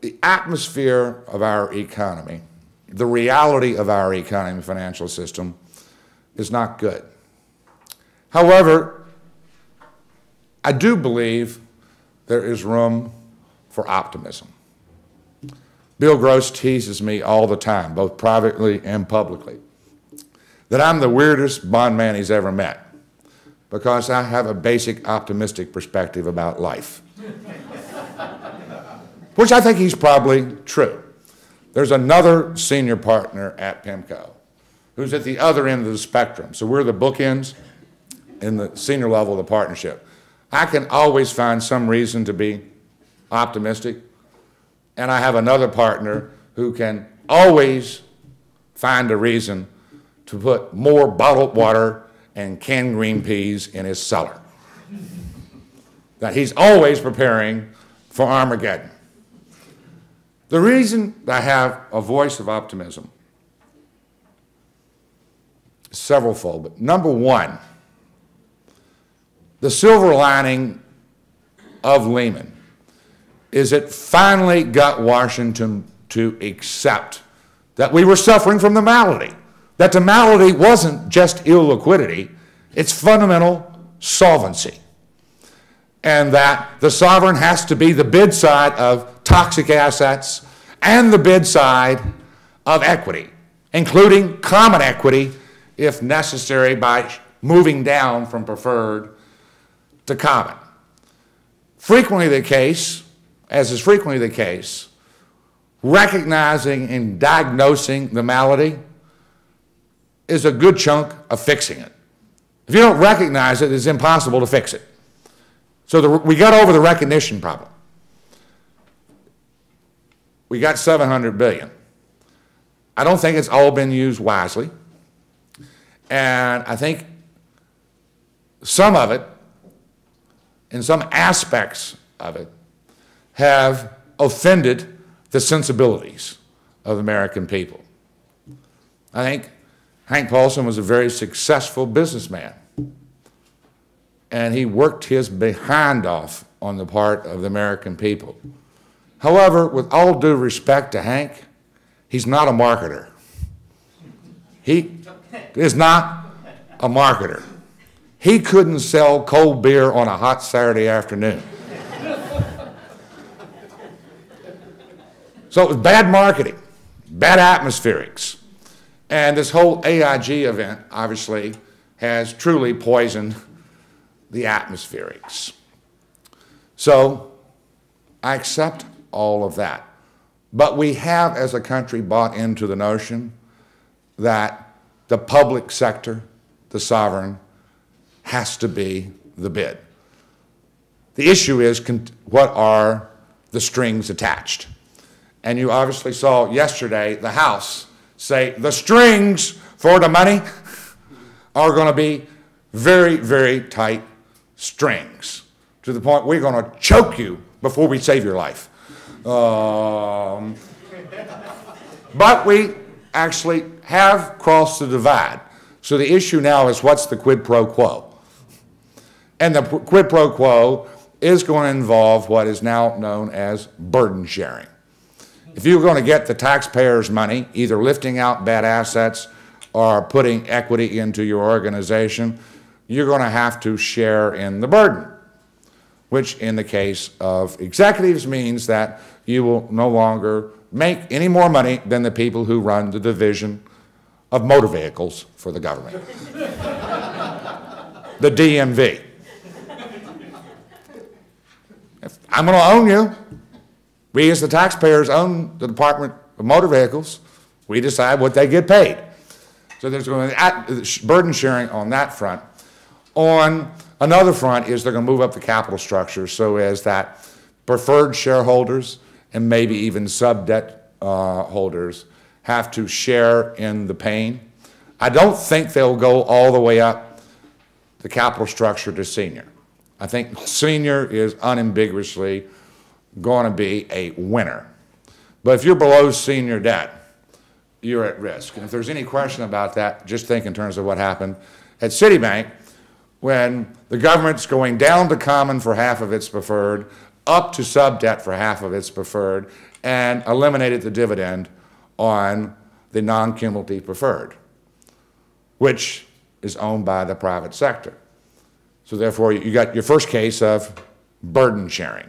the atmosphere of our economy, the reality of our economy and financial system is not good. However, I do believe there is room for optimism. Bill Gross teases me all the time, both privately and publicly, that I'm the weirdest bond man he's ever met because I have a basic optimistic perspective about life, which I think he's probably true. There's another senior partner at PIMCO who's at the other end of the spectrum. So we're the bookends in the senior level of the partnership. I can always find some reason to be optimistic, and I have another partner who can always find a reason to put more bottled water and canned green peas in his cellar. That he's always preparing for Armageddon. The reason I have a voice of optimism is severalfold, but number one, the silver lining of Lehman is it finally got Washington to accept that we were suffering from the malady, that the malady wasn't just illiquidity, it's fundamental solvency, and that the sovereign has to be the bid side of toxic assets and the bid side of equity, including common equity if necessary by moving down from preferred to common. Frequently the case, as is frequently the case, recognizing and diagnosing the malady is a good chunk of fixing it. If you don't recognize it, it's impossible to fix it. So we got over the recognition problem. We got $700 billion. I don't think it's all been used wisely. And I think some of it, and some aspects of it, have offended the sensibilities of the American people. I think Hank Paulson was a very successful businessman, and he worked his behind off on the part of the American people. However, with all due respect to Hank, he's not a marketer. He is not a marketer. He couldn't sell cold beer on a hot Saturday afternoon. So it was bad marketing, bad atmospherics. And this whole AIG event, obviously, has truly poisoned the atmospherics. So I accept all of that. But we have, as a country, bought into the notion that the public sector, the sovereign, has to be the bid. The issue is, what are the strings attached? And you obviously saw yesterday the House say the strings for the money are going to be very, very tight strings, to the point we're going to choke you before we save your life. But we actually have crossed the divide. So the issue now is, what's the quid pro quo? And the quid pro quo is going to involve what is now known as burden sharing. If you're going to get the taxpayers' money, either lifting out bad assets or putting equity into your organization, you're going to have to share in the burden, which in the case of executives means that you will no longer make any more money than the people who run the division of motor vehicles for the government, the DMV. If I'm going to own you, we as the taxpayers own the Department of Motor Vehicles. We decide what they get paid. So there's going to be burden sharing on that front. On another front is they're going to move up the capital structure so as that preferred shareholders and maybe even sub-debt holders have to share in the pain. I don't think they'll go all the way up the capital structure to senior. I think senior is unambiguously going to be a winner. But if you're below senior debt, you're at risk. And if there's any question about that, just think in terms of what happened at Citibank when the government's going down to common for half of its preferred, up to sub-debt for half of its preferred, and eliminated the dividend on the non-cumulative preferred, which is owned by the private sector. So therefore, you got your first case of burden sharing.